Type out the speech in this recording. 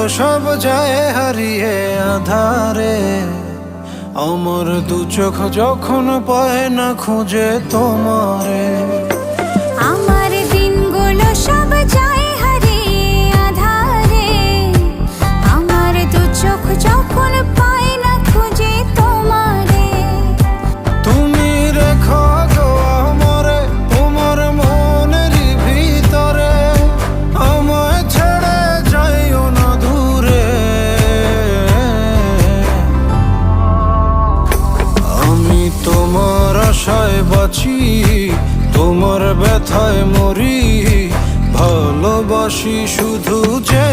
সব যায় হারিয়ে আধারে। আমার দু চোখ যখন পায় না খুঁজে তোমারে। আমার দিনগুলো সব যায় হারিয়ে আঁধারে। আমার দু চোখ যখন পায় না খুঁজে তোমারে। তুমি রেখো গো আমারে তোমার মনেরই ভিতরে, আমায় ছেড়ে যাইও না দূরে। আমি তোমার আশায় বাঁচি, তোমার ব্যথায় মরি, ভালোবাসি শুধু যে